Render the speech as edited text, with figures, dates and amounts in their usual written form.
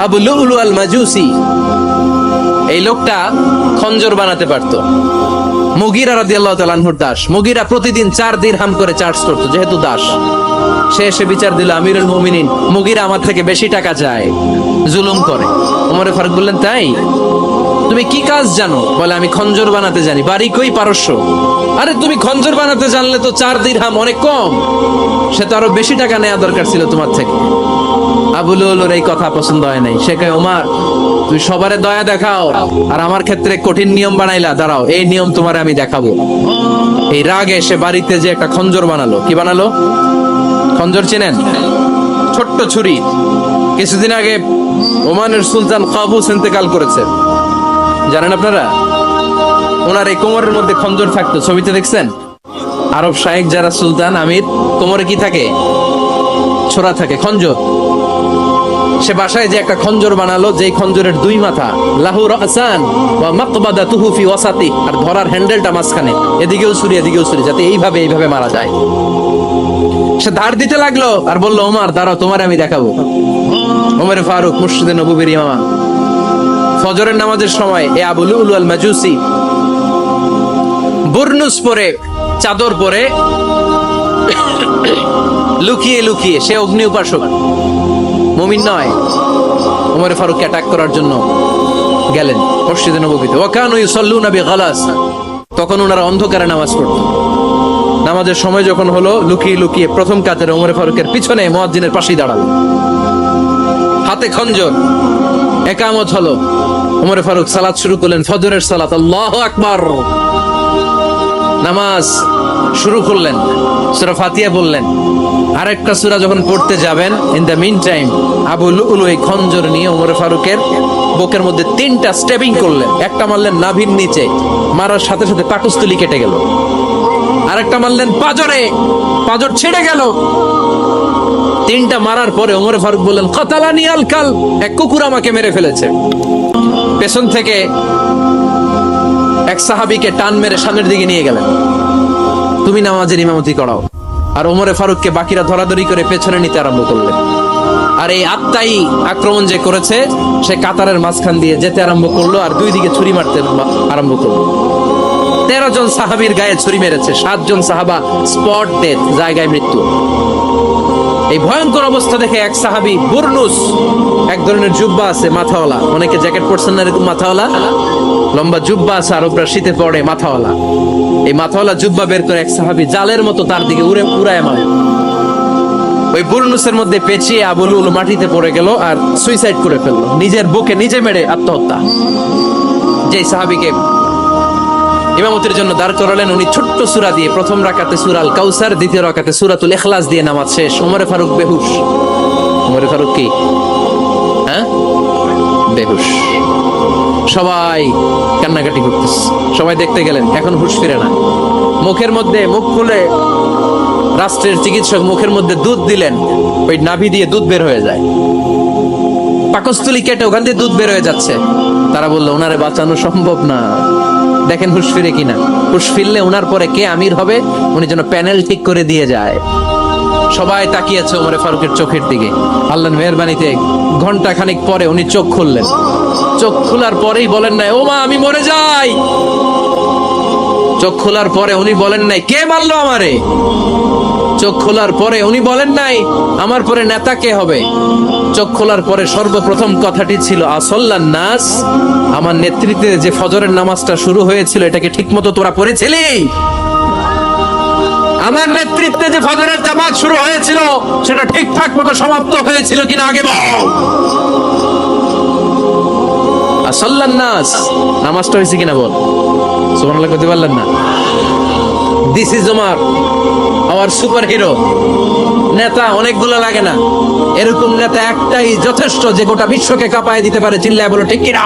আবু লুলু আল মাজুসি, এই লোকটা খঞ্জর বানাতে পারতো। মুগীরা রাদিয়াল্লাহু তাআলা আনহুর দাস। মুগীরা প্রতিদিন 4 দিরহাম করে চার্জ করতো, যেহেতু দাস। সে এসে বিচার দিল, আমিরুল মুমিনিন, মুগীরা আমার থেকে বেশি টাকা চায়, জুলুম করে। ওমরে ফারুক বললেন, তাই? তুমি কি কাজ জানো? বলে, আমি খঞ্জর বানাতে জানি। বাড়ি কই? পারস্য। আরে তুমি খঞ্জর বানাতে জানলে তো 4 দিরহাম অনেক কম, সে তো আরো বেশি টাকা নেওয়া দরকার ছিল তোমার থেকে। আবু লুলুর এই কথা পছন্দ হয় নাই। সে কয়, ওমর, তুমি সবারে দয়া দেখাও, আর আমার ক্ষেত্রে কঠিন নিয়ম বানাইলা, দাঁড়াও, এই নিয়ম তোমারে আমি দেখাবো। এই রাগে সে বাড়িতে যে একটা খঞ্জর বানালো। কি বানালো? খঞ্জর চেনেন? ছোট্ট ছুরি। কিছুদিন আগে ওমানের সুলতান কাবুস ইন্তেকাল করেছে, জানেন আপনারা? ওনার এই কোমরের মধ্যে খঞ্জর থাকতো, ছবিতে দেখছেন? আরব শায়েখ যারা সুলতান, আমির, কোমরে কি থাকে? ছোরা থাকে, খঞ্জর। সে বাসায় যে একটা খঞ্জর বানালো, যেই খঞ্জরের 2 মাথা, লাহু রাসান ওয়া মাকবাদাতুহু ফি ওয়াসাতি, আর ধরার হ্যান্ডেলটা মাঝখানে, এদিকেও ছুরি এদিকেও ছুরি, যাতে এইভাবে মারা যায়। সে ধার দিতে লাগলো আর বলল, ওমর দাঁড়াও, তোমার আমি দেখাবো। ওমরে ফারুক, মসজিদে নববীর ইমাম, ফজরের নামাজের সময় এ আবু লুলু আল মাজুসি বুরনুস পরে, চাদর পরে, লুকিয়ে লুকিয়ে, সে অগ্নি উপাসক, মুমিন নয়। ওমরে ফারুককে অ্যাটাক করার জন্য গেলেন মসজিদে নববীতে। ওয়া কানু ইউসাল্লুনা বিগালাস, তখন ওনারা অন্ধকারে নামাজ পড়তেন। নামাজের সময় যখন হলো, লুকিয়ে লুকিয়ে প্রথম কাতারে ওমরে ফারুকের পিছনে মুয়াজ্জিনের পাশেই দাঁড়ালো, হাতে খঞ্জর। একামত হলো, ওমরে ফারুক সালাত শুরু করলেন, ফজরের সালাত। আল্লাহু আকবার। নামাজ শুরু করলেন, সূরা ফাতিহা বললেন। আরেকটা সূরা যখন পড়তে যাবেন, in the meantime Abu Lulu এই খঞ্জর নিয়ে ওমরে ফারুকের বুকের মধ্যে 3টা স্টেপিং করলেন। একটা মারলেন নাভির নিচে, মারার সাথে সাথে পাকস্থলী কেটে গেল। আরেকটা মারলেন পাজরে, পাজর ছেড়ে গেল। 3টা মারার পরে ওমরে ফারুক বললেন, কাতালানি আল কাল, এক কুকুর আমাকে মেরে ফেলেছে। পেছন থেকে এক সাহাবীকে টান মেরে সামনের দিকে নিয়ে গেলেন, তুমি নামাজের ইমামতি করাও। আর ওমরে ফারুককে বাকিরা ধরাধরি করে পেছনে নিতে আরম্ভ করলেন। আর এই আত্মাই আক্রমণ যে করেছে, সে কাতারের মাঝখান দিয়ে যেতে আরম্ভ করলো, আর 2 দিকে ছুরি মারতে আরম্ভ করলো। 13 জন সাহাবীর গায়ে ছুরি মেরেছে, 7 জন সাহাবা স্পট ডেথ, জায়গায় মৃত্যু। এই ভয়ঙ্কর অবস্থা দেখে এক সাহাবী বুরনুস, এক ধরনের জুব্বা আছে মাথাওয়ালা, অনেকে জ্যাকেট পরছেন না এরকম মাথাওয়ালা, লম্বা জুব্বা আছে, আরবরা শীতে পড়ে মাথাওয়ালা। এই মাথাওয়ালা জুব্বা বের করে এক সাহাবী জালের মতো তার দিকে উড়ায় মারে। ওই বুরনুসের মধ্যে পেঁচিয়ে আবু লুলু মাটিতে পড়ে গেল আর সুইসাইড করে ফেললো, নিজের বুকে নিজে মেরে আত্মহত্যা। যে সাহাবীকে ইমামতির জন্য দাঁড় করালেন, উনি ছোট্ট সূরা দিয়ে, প্রথম রাকাতে সূরা আল কাউসার, দ্বিতীয় রাকাতে সূরাতুল ইখলাস দিয়ে নামাজ শেষ। ওমরে ফারুক বেহুশ। ওমরে ফারুক কি বেহুশ। সবাই কান্নাকাটি করতেছে, সবাই দেখতে গেলেন, এখন হুঁশ ফিরে না। মুখের মধ্যে, মুখ খুলে রাষ্ট্রের চিকিৎসক মুখের মধ্যে দুধ দিলেন, ওই নাভি দিয়ে দুধ বের হয়ে যায়, পাকস্থলী কেটে ওখান দিয়ে দুধ বের হয়ে যাচ্ছে। তারা বললো, ওনারে বাঁচানো সম্ভব না, দেখেন হুঁশ ফিরে কিনা। হুঁশ ফিরলে ওনার পরে কে আমির হবে, উনি যেন প্যানেল ঠিক করে দিয়ে যায়। সবাই তাকিয়েছে ওমরে ফারুকের চোখের দিকে। আল্লাহর মেহেরবানিতে ঘন্টা খানিক পরে উনি চোখ খুললেন। চোখ খোলার পরেই বলেন নাই, ও মা আমি মরে যাই। চোখ খোলার পরে উনি বলেন নাই, কে মারলো আমারে। চোখ খোলার পরে উনি বলেন নাই, আমার পরে নেতা কে হবে। চোখ খোলার পরে সর্বপ্রথম কথাটি ছিল, আসল্লান নাস, আমার নেতৃত্বে যে ফজরের নামাজটা শুরু হয়েছিল, এটাকে ঠিকমতো তোরা পড়েছিলি? আমার নেতৃত্বে যে ফজরের জামাত শুরু হয়েছিল, সেটা ঠিকঠাক মতো সমাপ্ত হয়েছিল কিনা আগে বল। আসল্লান নাস, নামাজটা হয়েছে কিনা বল। সুবহানাল্লাহ করতে পারলেন না? This is Omar, hour super hero. নেতা অনেকগুলো লাগে না, এরকম নেতা একটাই যথেষ্ট, যে গোটা বিশ্বকে কাঁপায় দিতে পারে। চিল্লায় বলো ঠিক কিনা?